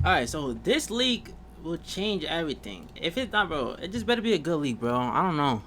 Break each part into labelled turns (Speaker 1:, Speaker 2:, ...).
Speaker 1: Alright, so this league will change everything. If it's not, bro, it just better be a good league, bro. I don't know.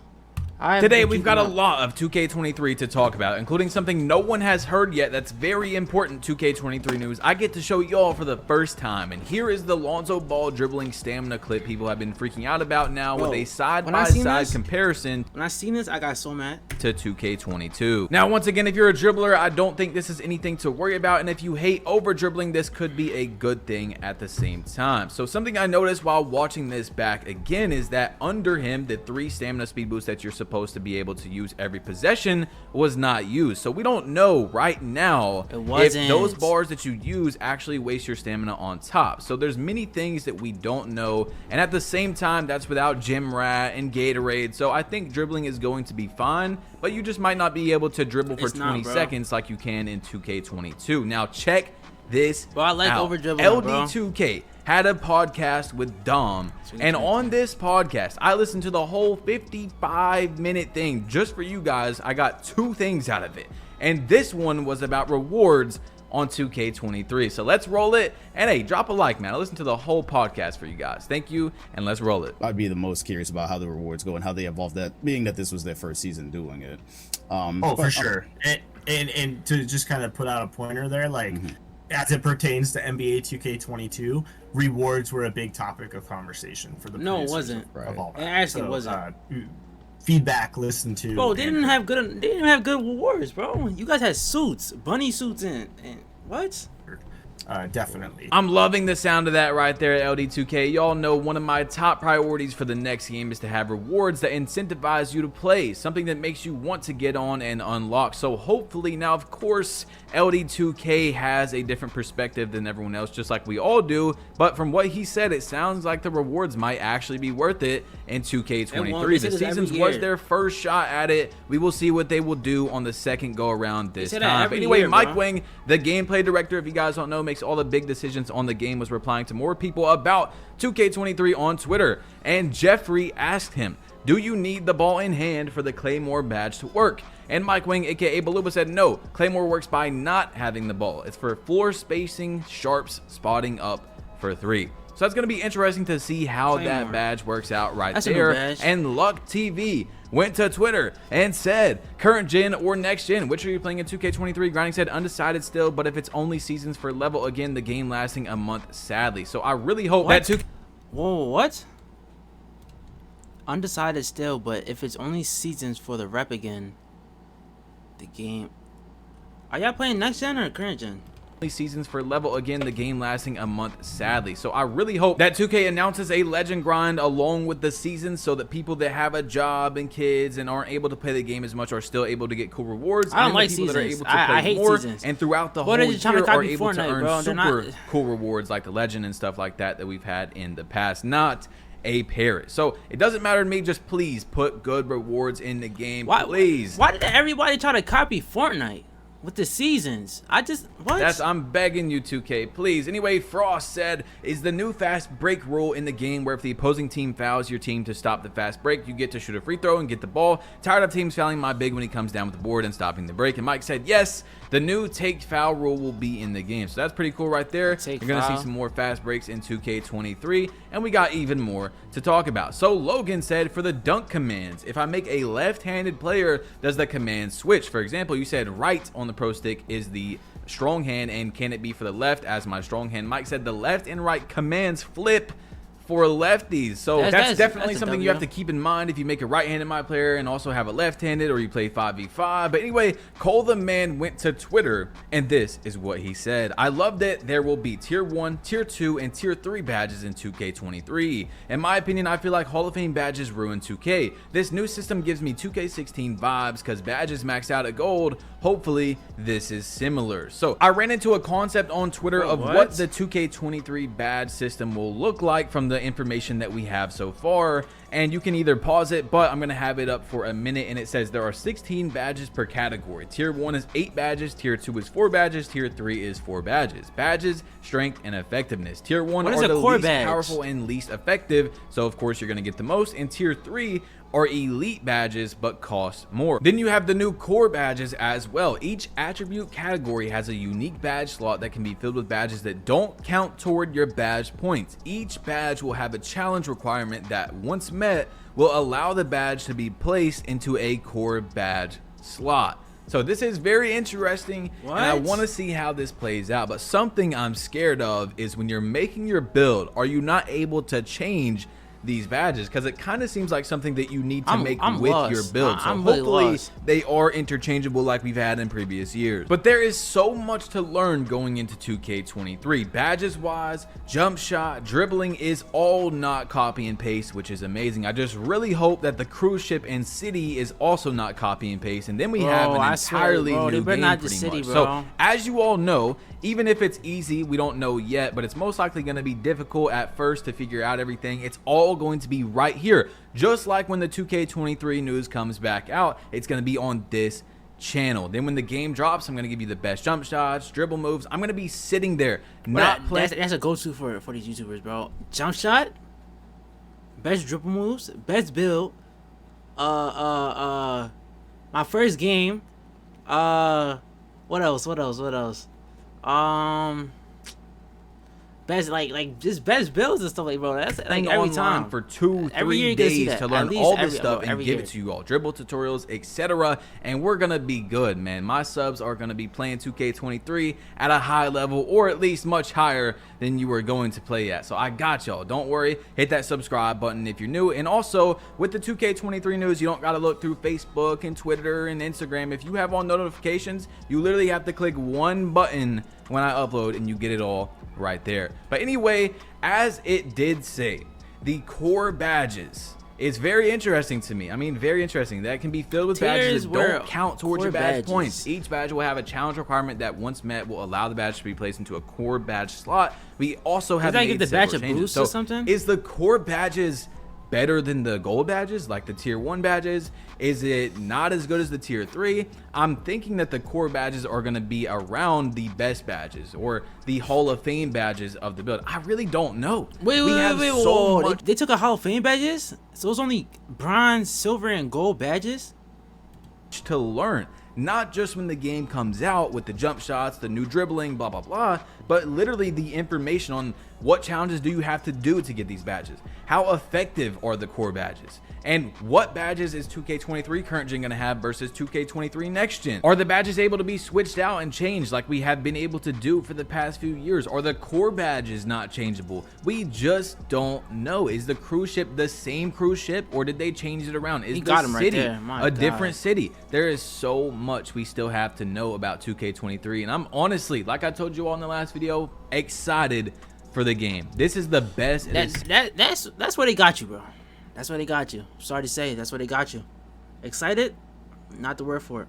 Speaker 2: Today, we've got a lot of 2K23 to talk about, including something no one has heard yet that's very important 2K23 news I get to show y'all for the first time. And here is the Lonzo Ball dribbling stamina clip people have been freaking out about now with a side-by-side comparison.
Speaker 1: When I seen this, I got so mad.
Speaker 2: To 2K22. Now, once again, if you're a dribbler, I don't think this is anything to worry about. And if you hate over dribbling, this could be a good thing at the same time. So something I noticed while watching this back again is that under him, the 3 stamina speed boosts that you're supposed to be able to use every possession was not used. So we don't know right now if those bars that you use actually waste your stamina on top. So there's many things that we don't know, and at the same time, that's without Gym Rat and Gatorade. So I think dribbling is going to be fine, but you just might not be able to dribble for 20 seconds like you can in 2K22. Now check this out.
Speaker 1: Over dribbling,
Speaker 2: LD2K had a podcast with Dom, and on this podcast I listened to the whole 55-minute thing just for you guys. I got 2 things out of it, and this one was about rewards on 2K23. So let's roll it, and hey, drop a like, man. I listened to the whole podcast for you guys. Thank you, and let's roll it.
Speaker 3: I'd be the most curious about how the rewards go and how they evolve, that being that this was their first season doing it.
Speaker 4: For sure. And to just kind of put out a pointer there, like as it pertains to NBA 2K22, rewards were a big topic of conversation for the
Speaker 1: No, it wasn't.
Speaker 4: Of all that.
Speaker 1: It actually wasn't.
Speaker 4: Feedback listened to.
Speaker 1: Bro, they didn't have good rewards, bro. You guys had suits, bunny suits, and what?
Speaker 4: Definitely.
Speaker 2: I'm loving the sound of that right there, LD2K. Y'all know one of my top priorities for the next game is to have rewards that incentivize you to play, something that makes you want to get on and unlock. So hopefully, now of course, LD2K has a different perspective than everyone else, just like we all do, but from what he said, it sounds like the rewards might actually be worth it in 2K23. The Seasons was their first shot at it. We will see what they will do on the second go around this time. Anyway, Mike Wing, the gameplay director, if you guys don't know, makes all the big decisions on the game, was replying to more people about 2K23 on Twitter, and Jeffrey asked him, do you need the ball in hand for the Claymore badge to work? And Mike Wing, aka Baluba, said no, Claymore works by not having the ball. It's for floor spacing, sharps, spotting up for 3. So that's going to be interesting to see how that badge works out there. And Luck TV went to Twitter and said, current gen or next gen, which are you playing in 2K23? Grinding said undecided still, but if it's only seasons for level, again, the game lasting a month, sadly. So I really hope that 2K...
Speaker 1: Whoa, what? Undecided still, but if it's only seasons for the rep again, the game... Are y'all playing next gen or current gen?
Speaker 2: Seasons for level, again, the game lasting a month, sadly. So I really hope that 2K announces a legend grind along with the seasons, so that people that have a job and kids and aren't able to play the game as much are still able to get cool rewards.
Speaker 1: I don't like
Speaker 2: people
Speaker 1: seasons.
Speaker 2: That are able to play
Speaker 1: I hate
Speaker 2: more
Speaker 1: seasons.
Speaker 2: And throughout the whole year are able to earn super cool rewards like the legend and stuff like that we've had in the past. Not a parrot. So it doesn't matter to me, just please put good rewards in the game. Please.
Speaker 1: Why did everybody try to copy Fortnite with the seasons? I'm
Speaker 2: begging you, 2K, please. Anyway, Frost said, is the new fast break rule in the game where if the opposing team fouls your team to stop the fast break, you get to shoot a free throw and get the ball. Tired of teams fouling my big when he comes down with the board and stopping the break. And Mike said, yes, the new take foul rule will be in the game. So that's pretty cool right there. You're going to see some more fast breaks in 2K23, and we got even more to talk about. So Logan said, for the dunk commands, if I make a left-handed player, does the command switch? For example, you said right on the pro stick is the strong hand, and can it be for the left as my strong hand? Mike said the left and right commands flip for lefties. So that's definitely something you have to keep in mind if you make a right-handed my player and also have a left-handed, or you play 5v5. But anyway, Cole the Man went to Twitter, and this is what he said. I love that there will be tier 1, tier 2, and tier 3 badges in 2K23. In my opinion, I feel like Hall of Fame badges ruin 2K. This new system gives me 2K16 vibes because badges max out at gold. Hopefully this is similar. So I ran into a concept on Twitter of what the 2K23 badge system will look like from the information that we have so far, and you can either pause it, but I'm gonna have it up for a minute. And it says there are 16 badges per category. Tier 1 is 8 badges, tier 2 is 4 badges, tier 3 is 4 badges. Badges, strength, and effectiveness. Tier 1 are the least powerful and least effective, so of course you're gonna get the most, and tier 3 are elite badges but cost more. Then you have the new core badges as well. Each attribute category has a unique badge slot that can be filled with badges that don't count toward your badge points. Each badge will have a challenge requirement that, once met, will allow the badge to be placed into a core badge slot. So this is very interesting, and I want to see how this plays out. But something I'm scared of is when you're making your build, are you not able to change these badges? Because it kind of seems like something that you need to make with your build. So hopefully they are interchangeable like we've had in previous years. But there is so much to learn going into 2K23. Badges wise, jump shot, dribbling is all not copy and paste, which is amazing. I just really hope that the cruise ship and city is also not copy and paste, and then we have an entirely new game pretty much. So as you all know, even if it's easy, we don't know yet, but it's most likely going to be difficult at first to figure out everything. It's all going to be right here. Just like when the 2K23 news comes back out, it's going to be on this channel. Then when the game drops, I'm going to give you the best jump shots, dribble moves. I'm going to be sitting there, not playing.
Speaker 1: That's a go-to for these YouTubers, bro. Jump shot, best dribble moves, best build, my first game, what else? Best like just best builds and stuff like, bro. That's like every time
Speaker 2: for 2-3 days to learn all this stuff and give it to you all, dribble tutorials, etc. And we're gonna be good, man. My subs are gonna be playing 2K23 at a high level, or at least much higher than you were going to play at. So I got y'all. Don't worry. Hit that subscribe button if you're new. And also with the 2K23 news, you don't gotta look through Facebook and Twitter and Instagram. If you have on notifications, you literally have to click one button when I upload, and you get it all right there. But anyway, as it did say, the core badges is very interesting to me. I mean, very interesting. That can be filled with badges that don't count towards your badge points. Each badge will have a challenge requirement that, once met, will allow the badge to be placed into a core badge slot. We also have
Speaker 1: the badge a boost or something.
Speaker 2: Is the core badges better than the gold badges, like the tier 1 badges? Is it not as good as the tier 3? I'm thinking that the core badges are going to be around the best badges or the Hall of Fame badges of the build. I really don't know.
Speaker 1: Wait, they took a Hall of Fame badges? So it's only bronze, silver, and gold badges?
Speaker 2: To learn, not just when the game comes out with the jump shots, the new dribbling, blah blah blah, but literally the information on what challenges do you have to do to get these badges, how effective are the core badges, and what badges is 2K23 current gen going to have versus 2K23 next gen. Are the badges able to be switched out and changed like we have been able to do for the past few years? Are the core badges not changeable? We just don't know. Is the cruise ship the same cruise ship, or did they change it around? Is the city a different city? There is so much we still have to know about 2K23, and I'm honestly, like I told you all in the last video, excited for the game. This is the best.
Speaker 1: That's where they got you, bro. That's where they got you. Sorry to say, that's where they got you. Excited? Not the word for it.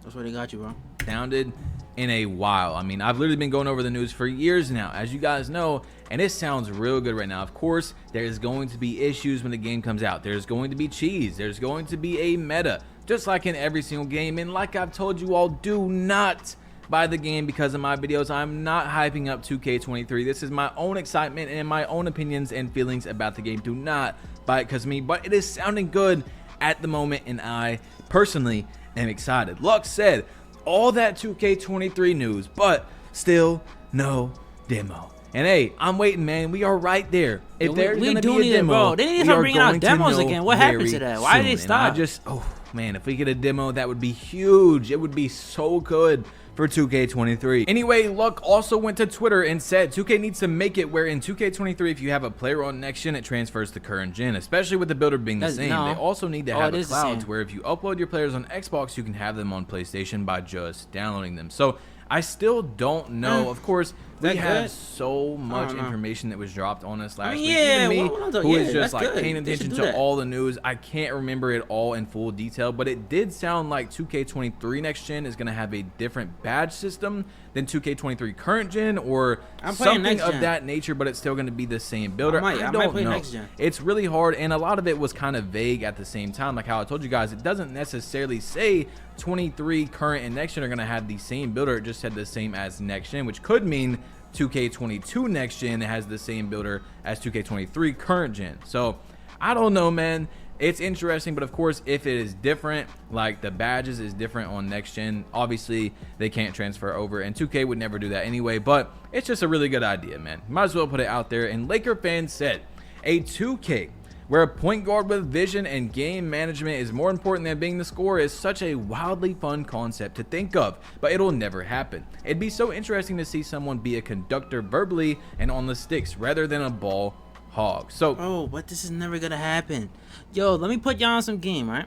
Speaker 1: That's where they got you, bro.
Speaker 2: Sounded in a while. I mean, I've literally been going over the news for years now, as you guys know, and it sounds real good right now. Of course, there's going to be issues when the game comes out. There's going to be cheese. There's going to be a meta, just like in every single game. And like I've told you all, do not buy the game because of my videos. I'm not hyping up 2K23. This is my own excitement and my own opinions and feelings about the game. Do not buy it because of me, but it is sounding good at the moment, and I personally am excited. Lux said all that 2K23 news, but still no demo. And hey, I'm waiting, man. We are right there. If there's gonna be a demo,
Speaker 1: bro. They need to start bringing out demos again. What happened to that? Why did they stop?
Speaker 2: Oh man, if we get a demo, that would be huge. It would be so good for 2K23. Anyway, Luck also went to Twitter and said 2K needs to make it where in 2K23, if you have a player on next gen, it transfers to current gen, especially with the builder being the same. They also need to have a cloud where if you upload your players on Xbox, you can have them on PlayStation by just downloading them. So I still don't know. Of course, we have so much information that was dropped on us last week. Even me, who is just like paying attention to all the news, I can't remember it all in full detail, but it did sound like 2K23 next gen is going to have a different badge system than 2K23 current gen, or something of that nature, but it's still going to be the same builder. I don't know. It's really hard, and a lot of it was kind of vague at the same time. Like how I told you guys, it doesn't necessarily say 23 current and next gen are going to have the same builder. It just said the same as next gen, which could mean 2K22 next gen has the same builder as 2K23 current gen. So I don't know, man. It's interesting, but of course, if it is different, like the badges is different on next gen, obviously they can't transfer over, and 2K would never do that anyway, but it's just a really good idea, man. Might as well put it out there. And Laker fans said, a 2K where a point guard with vision and game management is more important than being the scorer is such a wildly fun concept to think of, but it'll never happen. It'd be so interesting to see someone be a conductor verbally and on the sticks rather than a ball hog. So,
Speaker 1: bro, but this is never gonna happen. Yo, let me put y'all on some game, right?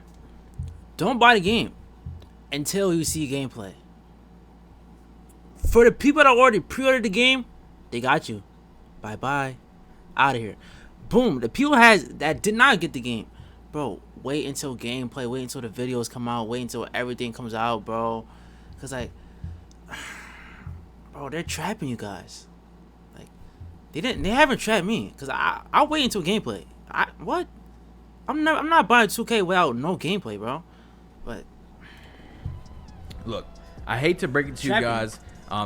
Speaker 1: Don't buy the game until you see gameplay. For the people that already pre-ordered the game, they got you. Bye bye, out of here. Boom. The people that did not get the game, bro, wait until gameplay, wait until the videos come out, wait until everything comes out, bro. Cause like, bro, they're trapping you guys. They haven't trapped me, cause I'll wait until gameplay. What? I'm not buying 2K without no gameplay, bro. But
Speaker 2: look, I hate to break it to you guys.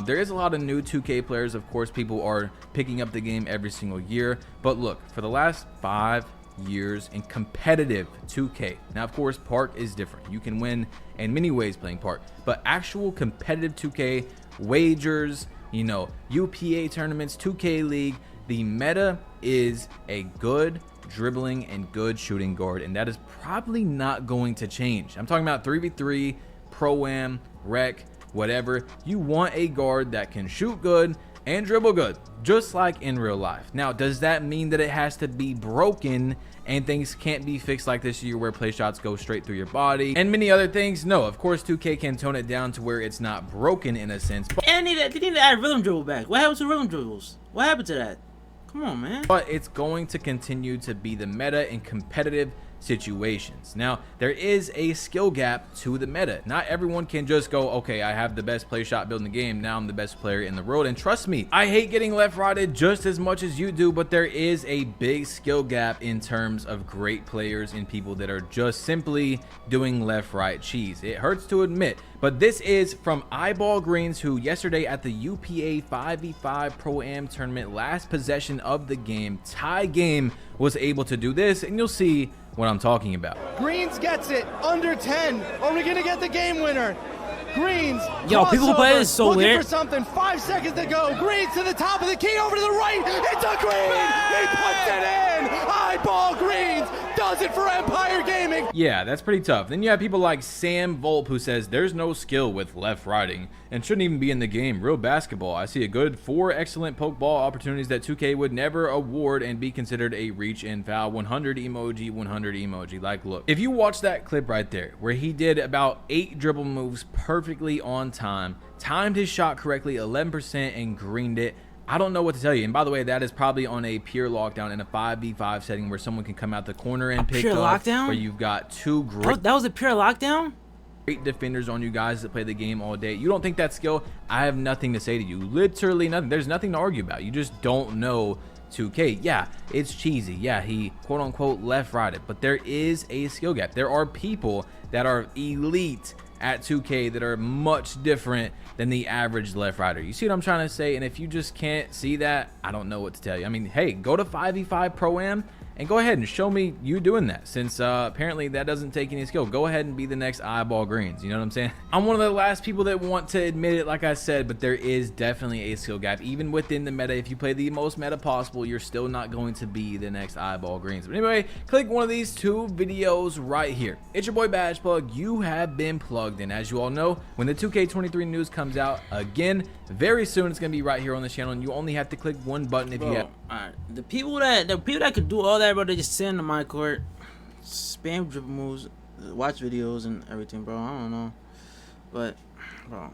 Speaker 2: There is a lot of new 2K players. Of course, people are picking up the game every single year. But look, for the last 5 years in competitive 2K, now of course Park is different. You can win in many ways playing Park, but actual competitive 2K wagers, you know, UPA tournaments, 2K League, the meta is a good dribbling and good shooting guard, and that is probably not going to change. I'm talking about 3v3, Pro-Am, Rec, whatever. You want a guard that can shoot good and dribble good, just like in real life. Now, does that mean that it has to be broken and things can't be fixed like this year where play shots go straight through your body and many other things? No, of course 2K can tone it down to where it's not broken in a sense.
Speaker 1: And they need to add rhythm dribble back. What happened to rhythm dribbles? What happened to that? Come on, man.
Speaker 2: But it's going to continue to be the meta in competitive situations. Now, there is a skill gap to the meta. Not everyone can just go, okay, I have the best play shot build in the game, now I'm the best player in the world. And trust me, I hate getting left-righted just as much as you do, but there is a big skill gap in terms of great players and people that are just simply doing left-right cheese. It hurts to admit, but this is from Eyeball Greens, who yesterday at the UPA 5v5 Pro-Am tournament, last possession of the game, tie game, was able to do this, and you'll see what I'm talking about.
Speaker 5: Greens gets it under 10. Are we gonna get the game winner? Greens.
Speaker 1: Yo, people who play this is so
Speaker 5: looking
Speaker 1: weird.
Speaker 5: for something. 5 seconds to go. Greens to the top of the key, over to the right. It's a green. He puts it in. Eyeball Greens does it for Empire Gaming.
Speaker 2: Yeah, that's pretty tough. Then you have people like Sam Volp, who says there's no skill with left riding and shouldn't even be in the game. Real basketball. I see a good 4 excellent poke ball opportunities that 2K would never award and be considered a reach and foul. 100 emoji, 100 emoji. Like, look, if you watch that clip right there where he did about 8 dribble moves perfectly on time, timed his shot correctly 11% and greened it, I don't know what to tell you. And by the way, that is probably on a pure lockdown in a 5v5 setting where someone can come out the corner and pick
Speaker 1: pure
Speaker 2: up,
Speaker 1: lockdown?
Speaker 2: where you've got 2 great
Speaker 1: That was a pure lockdown?
Speaker 2: defenders on you guys that play the game all day. You don't think that's skill? I have nothing to say to you. Literally nothing. There's nothing to argue about. You just don't know 2K. Yeah, it's cheesy. Yeah, he quote unquote left-righted, but there is a skill gap. There are people that are elite at 2K that are much different than the average left rider. You see what I'm trying to say? And if you just can't see that, I don't know what to tell you. I mean, hey, go to 5v5 Pro-Am and go ahead and show me you doing that, since apparently that doesn't take any skill. Go ahead and be the next Eyeball Greens. You know what I'm saying? I'm one of the last people that want to admit it, like I said, but there is definitely a skill gap. Even within the meta, if you play the most meta possible, you're still not going to be the next Eyeball Greens. But anyway, click one of these 2 videos right here. It's your boy Badge Plug. You have been plugged in. As you all know, when the 2K23 news comes out again very soon, it's going to be right here on the channel, and you only have to click one button if you have.
Speaker 1: Alright, the people that could do all that, bro, they just sit in the my court, spam dribble moves, watch videos and everything, bro. I don't know, but bro,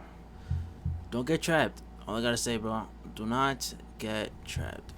Speaker 1: don't get trapped. All I gotta say, bro, do not get trapped.